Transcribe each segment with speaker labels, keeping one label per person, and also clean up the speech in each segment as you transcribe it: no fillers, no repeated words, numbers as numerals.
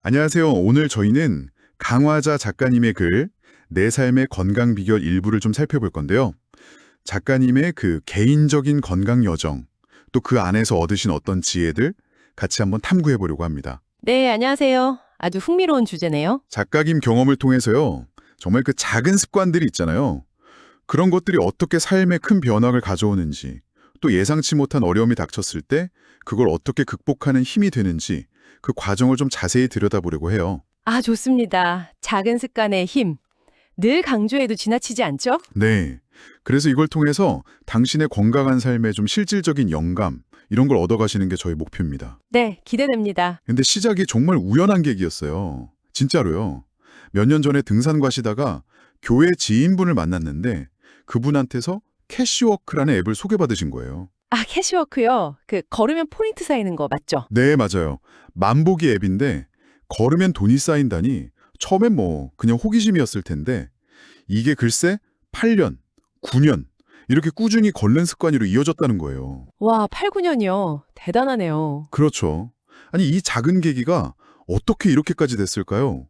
Speaker 1: 안녕하세요. 오늘 저희는 강화자 작가님의 글, 내 삶의 건강 비결 일부를 좀 살펴볼 건데요. 작가님의 그 개인적인 건강 여정, 또 그 안에서 얻으신 어떤 지혜들 같이 한번 탐구해 보려고 합니다.
Speaker 2: 네, 안녕하세요. 아주 흥미로운 주제네요.
Speaker 1: 작가님 경험을 통해서요. 정말 그 작은 습관들이 있잖아요. 그런 것들이 어떻게 삶에 큰 변화를 가져오는지, 또 예상치 못한 어려움이 닥쳤을 때 그걸 어떻게 극복하는 힘이 되는지 그 과정을 좀 자세히 들여다보려고 해요.
Speaker 2: 아, 좋습니다. 작은 습관의 힘. 늘 강조해도 지나치지 않죠?
Speaker 1: 네. 그래서 이걸 통해서 당신의 건강한 삶에 좀 실질적인 영감, 이런 걸 얻어가시는 게 저희 목표입니다.
Speaker 2: 네, 기대됩니다.
Speaker 1: 근데 시작이 정말 우연한 계기였어요. 진짜로요. 몇 년 전에 등산 가시다가 교회 지인분을 만났는데 그분한테서 캐시워크라는 앱을 소개받으신 거예요.
Speaker 2: 아, 캐시워크요. 걸으면 포인트 쌓이는 거 맞죠?
Speaker 1: 네, 맞아요. 만보기 앱인데 걸으면 돈이 쌓인다니 처음엔 그냥 호기심이었을 텐데 이게 글쎄 8년, 9년 이렇게 꾸준히 걷는 습관으로 이어졌다는 거예요.
Speaker 2: 와, 8, 9년이요. 대단하네요.
Speaker 1: 그렇죠. 아니 이 작은 계기가 어떻게 이렇게까지 됐을까요?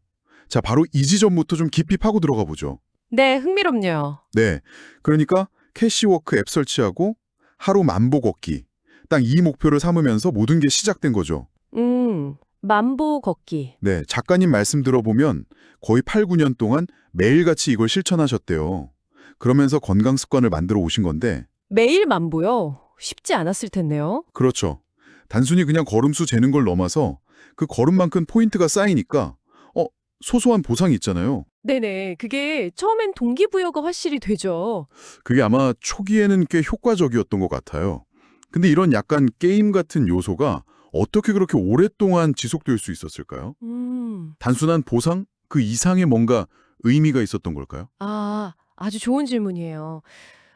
Speaker 1: 자, 바로 이 지점부터 좀 깊이 파고 들어가 보죠.
Speaker 2: 네, 흥미롭네요.
Speaker 1: 네, 그러니까 캐시워크 앱 설치하고 하루 만보 걷기. 딱 이 목표를 삼으면서 모든 게 시작된 거죠.
Speaker 2: 만보 걷기.
Speaker 1: 네, 작가님 말씀 들어보면 거의 8, 9년 동안 매일같이 이걸 실천하셨대요. 그러면서 건강 습관을 만들어 오신 건데
Speaker 2: 매일 만보요? 쉽지 않았을 텐데요.
Speaker 1: 그렇죠. 단순히 그냥 걸음수 재는 걸 넘어서 그 걸음만큼 포인트가 쌓이니까 소소한 보상이 있잖아요.
Speaker 2: 네네, 그게 처음엔 동기부여가 확실히 되죠.
Speaker 1: 그게 아마 초기에는 꽤 효과적이었던 것 같아요. 근데 이런 약간 게임 같은 요소가 어떻게 그렇게 오랫동안 지속될 수 있었을까요? 단순한 보상? 그 이상의 뭔가 의미가 있었던 걸까요?
Speaker 2: 아, 아주 좋은 질문이에요.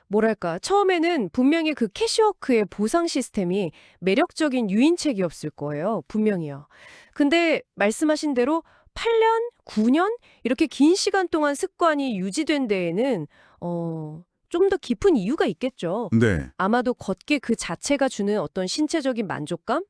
Speaker 2: 뭐랄까, 처음에는 분명히 그 캐시워크의 보상 시스템이 매력적인 유인책이었을 거예요. 분명히요. 근데 말씀하신 대로 8년, 9년 이렇게 긴 시간 동안 습관이 유지된 데에는 좀 더 깊은 이유가 있겠죠.
Speaker 1: 네.
Speaker 2: 아마도 걷기 그 자체가 주는 어떤 신체적인 만족감,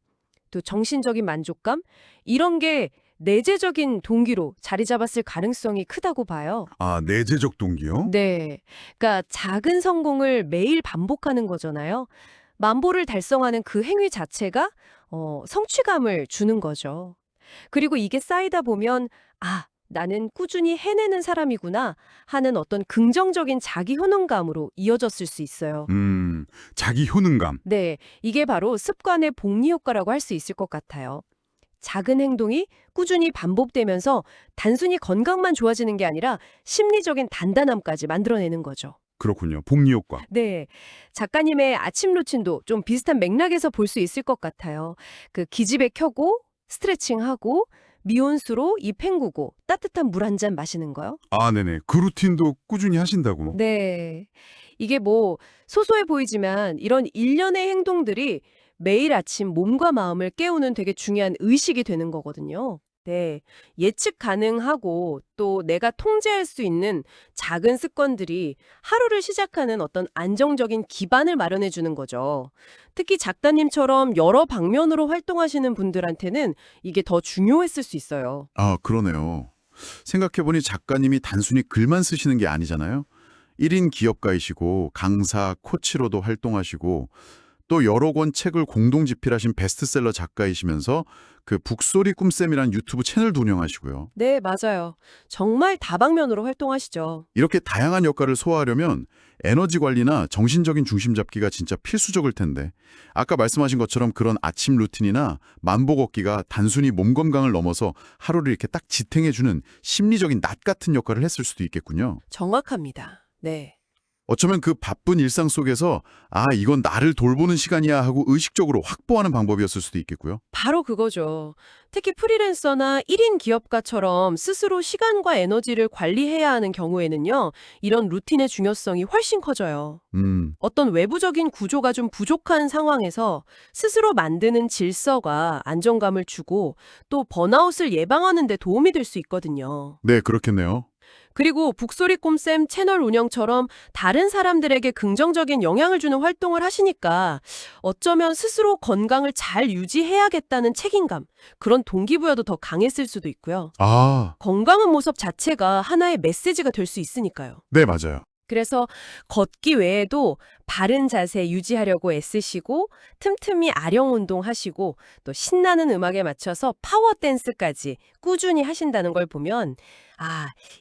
Speaker 2: 또 정신적인 만족감 이런 게 내재적인 동기로 자리 잡았을 가능성이 크다고 봐요.
Speaker 1: 아, 내재적 동기요?
Speaker 2: 네. 그러니까 작은 성공을 매일 반복하는 거잖아요. 만보를 달성하는 그 행위 자체가 성취감을 주는 거죠. 그리고 이게 쌓이다 보면 아, 나는 꾸준히 해내는 사람이구나 하는 어떤 긍정적인 자기 효능감으로 이어졌을 수 있어요.
Speaker 1: 자기 효능감.
Speaker 2: 네, 이게 바로 습관의 복리 효과라고 할 수 있을 것 같아요. 작은 행동이 꾸준히 반복되면서 단순히 건강만 좋아지는 게 아니라 심리적인 단단함까지 만들어내는 거죠.
Speaker 1: 그렇군요. 복리 효과.
Speaker 2: 네, 작가님의 아침 루틴도 좀 비슷한 맥락에서 볼 수 있을 것 같아요. 그 기지배 켜고 스트레칭하고 미온수로 입 헹구고 따뜻한 물 한 잔 마시는 거요.
Speaker 1: 아, 네네. 그 루틴도 꾸준히 하신다고.
Speaker 2: 네. 이게 소소해 보이지만 이런 일련의 행동들이 매일 아침 몸과 마음을 깨우는 되게 중요한 의식이 되는 거거든요. 네. 예측 가능하고 또 내가 통제할 수 있는 작은 습관들이 하루를 시작하는 어떤 안정적인 기반을 마련해 주는 거죠. 특히 작가님처럼 여러 방면으로 활동하시는 분들한테는 이게 더 중요했을 수 있어요.
Speaker 1: 아, 그러네요. 생각해보니 작가님이 단순히 글만 쓰시는 게 아니잖아요. 1인 기업가이시고 강사, 코치로도 활동하시고 또 여러 권 책을 공동 집필하신 베스트셀러 작가이시면서 그 북소리 꿈쌤이란 유튜브 채널도 운영하시고요.
Speaker 2: 네, 맞아요. 정말 다방면으로 활동하시죠.
Speaker 1: 이렇게 다양한 역할을 소화하려면 에너지 관리나 정신적인 중심 잡기가 진짜 필수적일 텐데 아까 말씀하신 것처럼 그런 아침 루틴이나 만보 걷기가 단순히 몸 건강을 넘어서 하루를 이렇게 딱 지탱해주는 심리적인 낫 같은 역할을 했을 수도 있겠군요.
Speaker 2: 정확합니다. 네.
Speaker 1: 어쩌면 그 바쁜 일상 속에서 이건 나를 돌보는 시간이야 하고 의식적으로 확보하는 방법이었을 수도 있겠고요.
Speaker 2: 바로 그거죠. 특히 프리랜서나 1인 기업가처럼 스스로 시간과 에너지를 관리해야 하는 경우에는요, 이런 루틴의 중요성이 훨씬 커져요. 어떤 외부적인 구조가 좀 부족한 상황에서 스스로 만드는 질서가 안정감을 주고 또 번아웃을 예방하는 데 도움이 될 수 있거든요.
Speaker 1: 네, 그렇겠네요.
Speaker 2: 그리고 북소리 꼼쌤 채널 운영처럼 다른 사람들에게 긍정적인 영향을 주는 활동을 하시니까 어쩌면 스스로 건강을 잘 유지해야겠다는 책임감, 그런 동기부여도 더 강했을 수도 있고요.
Speaker 1: 아,
Speaker 2: 건강한 모습 자체가 하나의 메시지가 될 수 있으니까요.
Speaker 1: 네, 맞아요.
Speaker 2: 그래서 걷기 외에도 바른 자세 유지하려고 애쓰시고 틈틈이 아령 운동하시고 또 신나는 음악에 맞춰서 파워 댄스까지 꾸준히 하신다는 걸 보면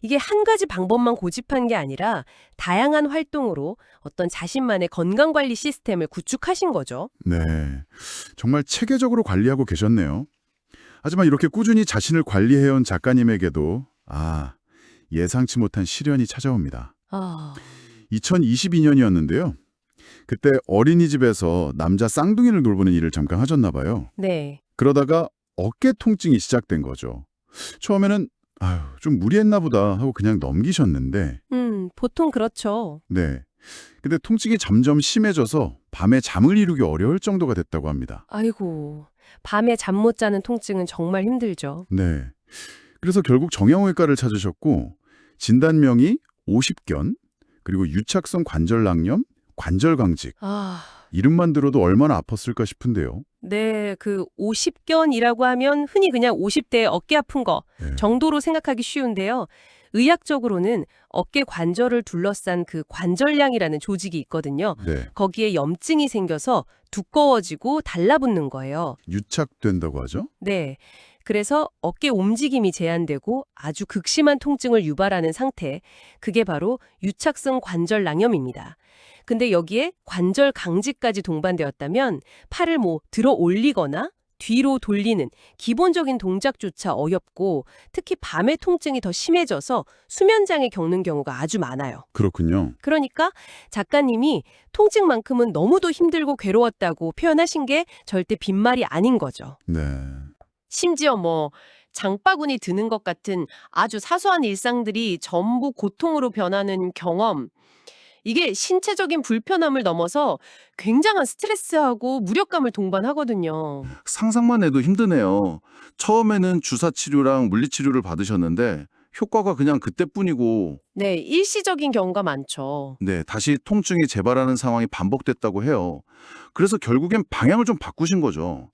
Speaker 2: 이게 한 가지 방법만 고집한 게 아니라 다양한 활동으로 어떤 자신만의 건강관리 시스템을 구축하신 거죠.
Speaker 1: 네. 정말 체계적으로 관리하고 계셨네요. 하지만 이렇게 꾸준히 자신을 관리해온 작가님에게도 예상치 못한 시련이 찾아옵니다. 2022년이었는데요. 그때 어린이집에서 남자 쌍둥이를 돌보는 일을 잠깐 하셨나 봐요.
Speaker 2: 네.
Speaker 1: 그러다가 어깨 통증이 시작된 거죠. 처음에는 좀 무리했나 보다 하고 그냥 넘기셨는데
Speaker 2: 보통 그렇죠.
Speaker 1: 네. 근데 통증이 점점 심해져서 밤에 잠을 이루기 어려울 정도가 됐다고 합니다.
Speaker 2: 아이고, 밤에 잠 못 자는 통증은 정말 힘들죠.
Speaker 1: 네. 그래서 결국 정형외과를 찾으셨고 진단명이 오십견, 그리고 유착성 관절낭염, 관절강직. 이름만 들어도 얼마나 아팠을까 싶은데요.
Speaker 2: 네, 그 50견이라고 하면 흔히 그냥 50대의 어깨 아픈 거
Speaker 1: 네.
Speaker 2: 정도로 생각하기 쉬운데요. 의학적으로는 어깨 관절을 둘러싼 그 관절량이라는 조직이 있거든요.
Speaker 1: 네.
Speaker 2: 거기에 염증이 생겨서 두꺼워지고 달라붙는 거예요.
Speaker 1: 유착된다고 하죠?
Speaker 2: 네. 그래서 어깨 움직임이 제한되고 아주 극심한 통증을 유발하는 상태, 그게 바로 유착성 관절낭염입니다. 근데 여기에 관절 강직까지 동반되었다면 팔을 들어 올리거나 뒤로 돌리는 기본적인 동작조차 어렵고 특히 밤에 통증이 더 심해져서 수면장애 겪는 경우가 아주 많아요.
Speaker 1: 그렇군요.
Speaker 2: 그러니까 작가님이 통증만큼은 너무도 힘들고 괴로웠다고 표현하신 게 절대 빈말이 아닌 거죠.
Speaker 1: 네.
Speaker 2: 심지어 장바구니 드는 것 같은 아주 사소한 일상들이 전부 고통으로 변하는 경험. 이게 신체적인 불편함을 넘어서 굉장한 스트레스하고 무력감을 동반하거든요.
Speaker 3: 상상만 해도 힘드네요. 처음에는 주사 치료랑 물리 치료를 받으셨는데 효과가 그냥 그때뿐이고
Speaker 2: 네, 일시적인 경우가 많죠.
Speaker 3: 다시 통증이 재발하는 상황이 반복됐다고 해요. 그래서 결국엔 방향을 좀 바꾸신 거죠.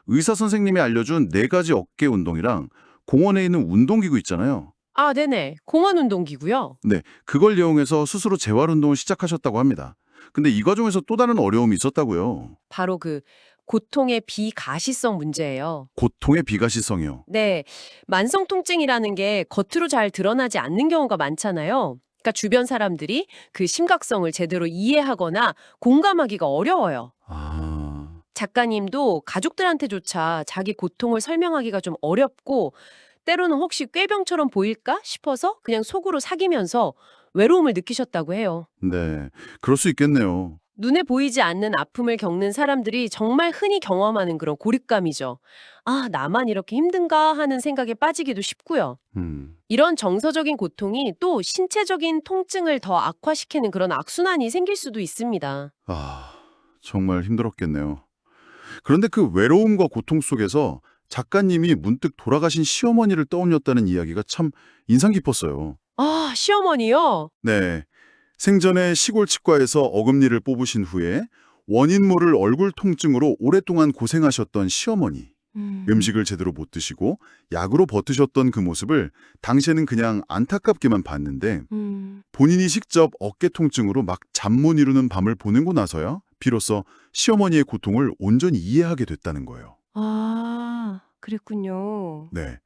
Speaker 3: 의사 선생님이 알려준 4가지 어깨 운동이랑 공원에 있는 운동기구 있잖아요.
Speaker 2: 네네. 공원 운동기구요.
Speaker 3: 그걸 이용해서 스스로 재활 운동을 시작하셨다고 합니다. 근데 이 과정에서 또 다른 어려움이 있었다고요.
Speaker 2: 바로 그 고통의 비가시성 문제예요.
Speaker 3: 고통의 비가시성이요.
Speaker 2: 네, 만성 통증이라는 게 겉으로 잘 드러나지 않는 경우가 많잖아요. 그러니까 주변 사람들이 그 심각성을 제대로 이해하거나 공감하기가 어려워요. 작가님도 가족들한테조차 자기 고통을 설명하기가 좀 어렵고 때로는 혹시 꾀병처럼 보일까 싶어서 그냥 속으로 사귀면서 외로움을 느끼셨다고 해요.
Speaker 3: 네, 그럴 수 있겠네요.
Speaker 2: 눈에 보이지 않는 아픔을 겪는 사람들이 정말 흔히 경험하는 그런 고립감이죠. 나만 이렇게 힘든가 하는 생각에 빠지기도 쉽고요. 이런 정서적인 고통이 또 신체적인 통증을 더 악화시키는 그런 악순환이 생길 수도 있습니다.
Speaker 1: 정말 힘들었겠네요. 그런데 그 외로움과 고통 속에서 작가님이 문득 돌아가신 시어머니를 떠올렸다는 이야기가 참 인상 깊었어요.
Speaker 2: 시어머니요?
Speaker 1: 네. 생전에 시골 치과에서 어금니를 뽑으신 후에 원인 모를 얼굴 통증으로 오랫동안 고생하셨던 시어머니. 음식을 제대로 못 드시고 약으로 버티셨던 그 모습을 당시에는 그냥 안타깝게만 봤는데 본인이 직접 어깨 통증으로 막 잠 못 이루는 밤을 보내고 나서야 비로소 시어머니의 고통을 온전히 이해하게 됐다는 거예요.
Speaker 2: 그랬군요.
Speaker 1: 네.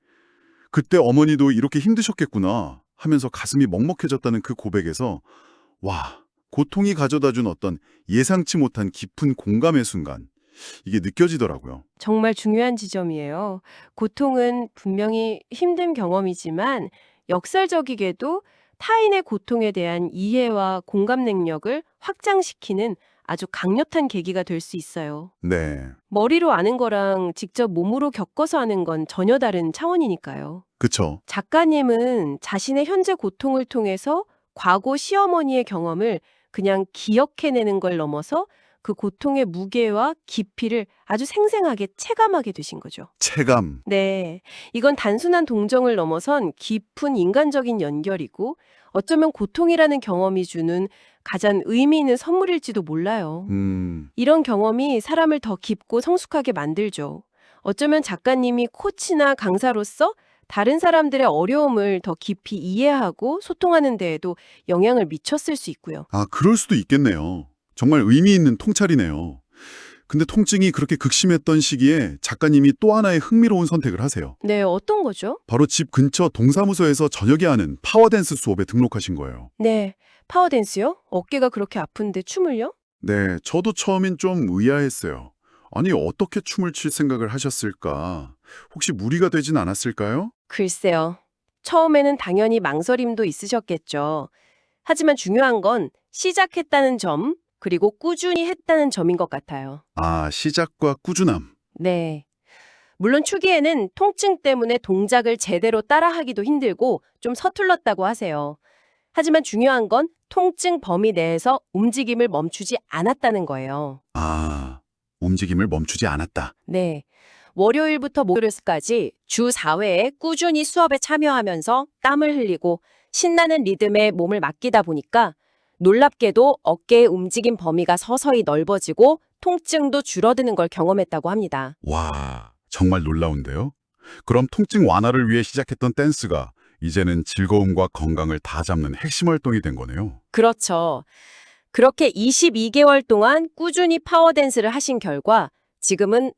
Speaker 1: 그때 어머니도 이렇게 힘드셨겠구나 하면서 가슴이 먹먹해졌다는 그 고백에서 고통이 가져다준 어떤 예상치 못한 깊은 공감의 순간, 이게 느껴지더라고요.
Speaker 2: 정말 중요한 지점이에요. 고통은 분명히 힘든 경험이지만 역설적이게도 타인의 고통에 대한 이해와 공감 능력을 확장시키는 아주 강력한 계기가 될 수 있어요.
Speaker 1: 네.
Speaker 2: 머리로 아는 거랑 직접 몸으로 겪어서 하는 건 전혀 다른 차원이니까요.
Speaker 1: 그쵸.
Speaker 2: 작가님은 자신의 현재 고통을 통해서 과거 시어머니의 경험을 그냥 기억해내는 걸 넘어서 그 고통의 무게와 깊이를 아주 생생하게 체감하게 되신 거죠.
Speaker 1: 체감.
Speaker 2: 네, 이건 단순한 동정을 넘어선 깊은 인간적인 연결이고 어쩌면 고통이라는 경험이 주는 가장 의미 있는 선물일지도 몰라요. 이런 경험이 사람을 더 깊고 성숙하게 만들죠. 어쩌면 작가님이 코치나 강사로서 다른 사람들의 어려움을 더 깊이 이해하고 소통하는 데에도 영향을 미쳤을 수 있고요.
Speaker 1: 아, 그럴 수도 있겠네요. 정말 의미 있는 통찰이네요. 근데 통증이 그렇게 극심했던 시기에 작가님이 또 하나의 흥미로운 선택을 하세요.
Speaker 2: 네, 어떤 거죠?
Speaker 1: 바로 집 근처 동사무소에서 저녁에 하는 파워댄스 수업에 등록하신 거예요.
Speaker 2: 네, 파워댄스요? 어깨가 그렇게 아픈데 춤을요?
Speaker 1: 네, 저도 처음엔 좀 의아했어요. 아니, 어떻게 춤을 출 생각을 하셨을까? 혹시 무리가 되진 않았을까요?
Speaker 2: 글쎄요. 처음에는 당연히 망설임도 있으셨겠죠. 하지만 중요한 건 시작했다는 점, 그리고 꾸준히 했다는 점인 것 같아요.
Speaker 1: 아, 시작과 꾸준함.
Speaker 2: 네. 물론 초기에는 통증 때문에 동작을 제대로 따라하기도 힘들고 좀 서툴렀다고 하세요. 하지만 중요한 건 통증 범위 내에서 움직임을 멈추지 않았다는 거예요.
Speaker 1: 아, 움직임을 멈추지 않았다.
Speaker 2: 네. 월요일부터 목요일까지 주 4회에 꾸준히 수업에 참여하면서 땀을 흘리고 신나는 리듬에 몸을 맡기다 보니까 놀랍게도 어깨의 움직임 범위가 서서히 넓어지고 통증도 줄어드는 걸 경험했다고 합니다.
Speaker 1: 와, 정말 놀라운데요? 그럼 통증 완화를 위해 시작했던 댄스가 이제는 즐거움과 건강을 다 잡는 핵심 활동이 된 거네요.
Speaker 2: 그렇죠. 그렇게 22개월 동안 꾸준히 파워댄스를 하신 결과 지금은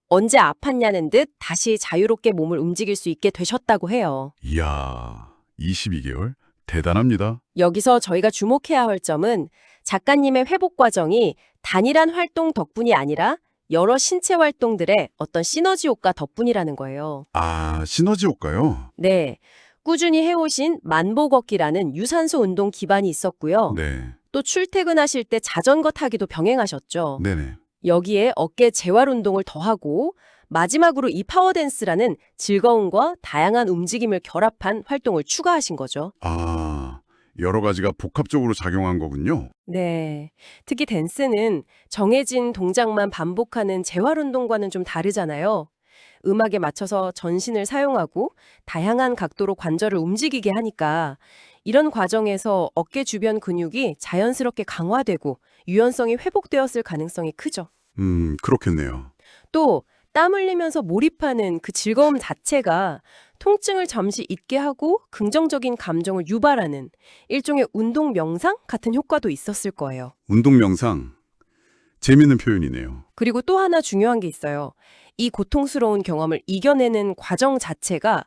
Speaker 2: 언제 아팠냐는 듯 다시 자유롭게 몸을 움직일 수 있게 되셨다고 해요.
Speaker 1: 이야, 22개월? 대단합니다.
Speaker 2: 여기서 저희가 주목해야 할 점은 작가님의 회복 과정이 단일한 활동 덕분이 아니라 여러 신체 활동들의 어떤 시너지 효과 덕분이라는 거예요.
Speaker 1: 아, 시너지 효과요?
Speaker 2: 네. 꾸준히 해오신 만보 걷기라는 유산소 운동 기반이 있었고요.
Speaker 1: 네,
Speaker 2: 또 출퇴근하실 때 자전거 타기도 병행하셨죠.
Speaker 1: 네네.
Speaker 2: 여기에 어깨 재활 운동을 더하고 마지막으로 이 파워댄스라는 즐거움과 다양한 움직임을 결합한 활동을 추가하신 거죠.
Speaker 1: 아, 여러 가지가 복합적으로 작용한 거군요.
Speaker 2: 네. 특히 댄스는 정해진 동작만 반복하는 재활 운동과는 좀 다르잖아요. 음악에 맞춰서 전신을 사용하고 다양한 각도로 관절을 움직이게 하니까 이런 과정에서 어깨 주변 근육이 자연스럽게 강화되고 유연성이 회복되었을 가능성이 크죠.
Speaker 1: 그렇겠네요.
Speaker 2: 또 땀 흘리면서 몰입하는 그 즐거움 자체가 통증을 잠시 잊게 하고 긍정적인 감정을 유발하는 일종의 운동 명상 같은 효과도 있었을 거예요.
Speaker 1: 운동 명상. 재밌는 표현이네요.
Speaker 2: 그리고 또 하나 중요한 게 있어요. 이 고통스러운 경험을 이겨내는 과정 자체가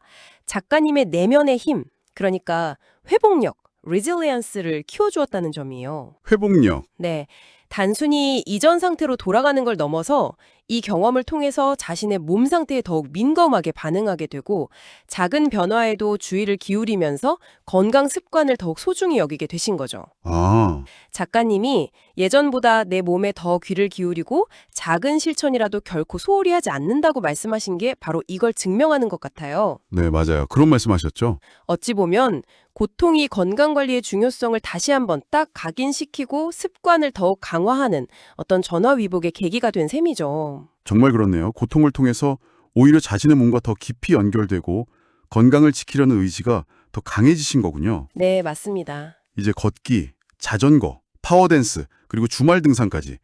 Speaker 2: 작가님의 내면의 힘, 그러니까 회복력, resilience를 키워주었다는 점이에요.
Speaker 1: 회복력.
Speaker 2: 네. 단순히 이전 상태로 돌아가는 걸 넘어서 이 경험을 통해서 자신의 몸 상태에 더욱 민감하게 반응하게 되고 작은 변화에도 주의를 기울이면서 건강 습관을 더욱 소중히 여기게 되신 거죠.
Speaker 1: 아,
Speaker 2: 작가님이 예전보다 내 몸에 더 귀를 기울이고 작은 실천이라도 결코 소홀히 하지 않는다고 말씀하신 게 바로 이걸 증명하는 것 같아요.
Speaker 1: 네, 맞아요. 그런 말씀하셨죠?
Speaker 2: 어찌 보면 고통이 건강관리의 중요성을 다시 한번 딱 각인시키고 습관을 더욱 강화하는 어떤 전화위복의 계기가 된 셈이죠.
Speaker 1: 정말 그렇네요. 고통을 통해서 오히려 자신의 몸과 더 깊이 연결되고 건강을 지키려는 의지가 더 강해지신 거군요.
Speaker 2: 네, 맞습니다.
Speaker 1: 이제 걷기, 자전거, 파워댄스, 그리고 주말 등산까지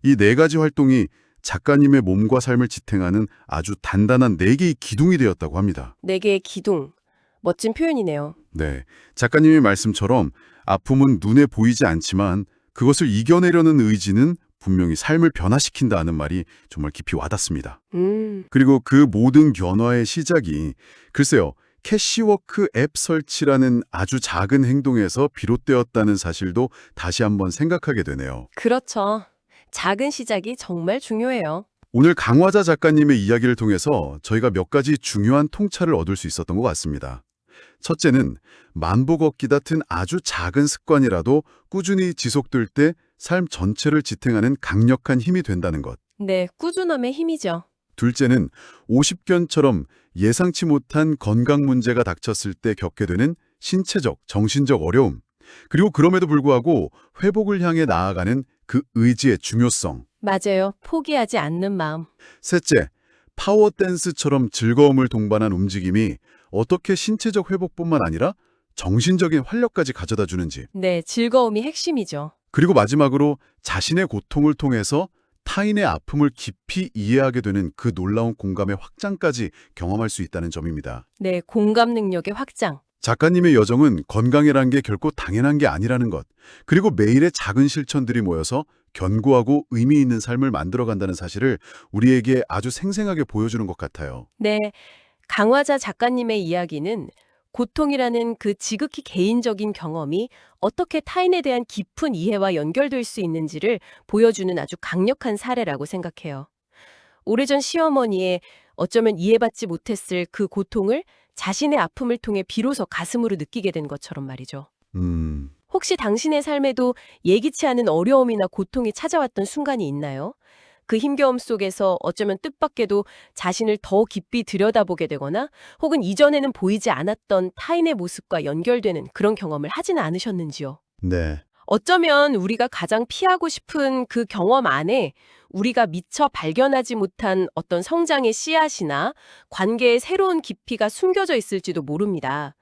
Speaker 1: 이 네 가지 활동이 작가님의 몸과 삶을 지탱하는 아주 단단한 네 개의 기둥이 되었다고 합니다.
Speaker 2: 네 개의 기둥. 멋진 표현이네요.
Speaker 1: 네, 작가님의 말씀처럼 아픔은 눈에 보이지 않지만 그것을 이겨내려는 의지는 분명히 삶을 변화시킨다는 말이 정말 깊이 와닿습니다. 그리고 그 모든 변화의 시작이 글쎄요, 캐시워크 앱 설치라는 아주 작은 행동에서 비롯되었다는 사실도 다시 한번 생각하게 되네요.
Speaker 2: 그렇죠. 작은 시작이 정말 중요해요.
Speaker 1: 오늘 강화자 작가님의 이야기를 통해서 저희가 몇 가지 중요한 통찰을 얻을 수 있었던 것 같습니다. 첫째는 만보 걷기 같은 아주 작은 습관이라도 꾸준히 지속될 때 삶 전체를 지탱하는 강력한 힘이 된다는 것.
Speaker 2: 네, 꾸준함의 힘이죠.
Speaker 1: 둘째는 50견처럼 예상치 못한 건강 문제가 닥쳤을 때 겪게 되는 신체적, 정신적 어려움. 그리고 그럼에도 불구하고 회복을 향해 나아가는 그 의지의 중요성.
Speaker 2: 맞아요. 포기하지 않는 마음.
Speaker 1: 셋째, 파워 댄스처럼 즐거움을 동반한 움직임이 어떻게 신체적 회복뿐만 아니라 정신적인 활력까지 가져다 주는지.
Speaker 2: 네, 즐거움이 핵심이죠.
Speaker 1: 그리고 마지막으로 자신의 고통을 통해서 타인의 아픔을 깊이 이해하게 되는 그 놀라운 공감의 확장까지 경험할 수 있다는 점입니다.
Speaker 2: 네, 공감 능력의 확장.
Speaker 1: 작가님의 여정은 건강이라는 게 결코 당연한 게 아니라는 것, 그리고 매일의 작은 실천들이 모여서 견고하고 의미 있는 삶을 만들어간다는 사실을 우리에게 아주 생생하게 보여주는 것 같아요.
Speaker 2: 네, 강화자 작가님의 이야기는 고통이라는 그 지극히 개인적인 경험이 어떻게 타인에 대한 깊은 이해와 연결될 수 있는지를 보여주는 아주 강력한 사례라고 생각해요. 오래전 시어머니의 어쩌면 이해받지 못했을 그 고통을 자신의 아픔을 통해 비로소 가슴으로 느끼게 된 것처럼 말이죠. 혹시 당신의 삶에도 예기치 않은 어려움이나 고통이 찾아왔던 순간이 있나요? 그 힘겨움 속에서 어쩌면 뜻밖에도 자신을 더 깊이 들여다보게 되거나 혹은 이전에는 보이지 않았던 타인의 모습과 연결되는 그런 경험을 하지는 않으셨는지요?
Speaker 1: 네.
Speaker 2: 어쩌면 우리가 가장 피하고 싶은 그 경험 안에 우리가 미처 발견하지 못한 어떤 성장의 씨앗이나 관계의 새로운 깊이가 숨겨져 있을지도 모릅니다.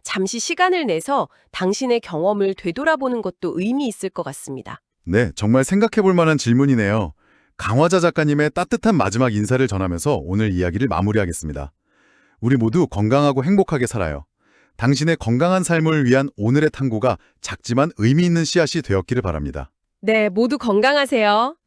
Speaker 2: 잠시 시간을 내서 당신의 경험을 되돌아보는 것도 의미 있을 것 같습니다.
Speaker 1: 네, 정말 생각해 볼 만한 질문이네요. 강화자 작가님의 따뜻한 마지막 인사를 전하면서 오늘 이야기를 마무리하겠습니다. 우리 모두 건강하고 행복하게 살아요. 당신의 건강한 삶을 위한 오늘의 탐구가 작지만 의미 있는 씨앗이 되었기를 바랍니다.
Speaker 2: 네, 모두 건강하세요.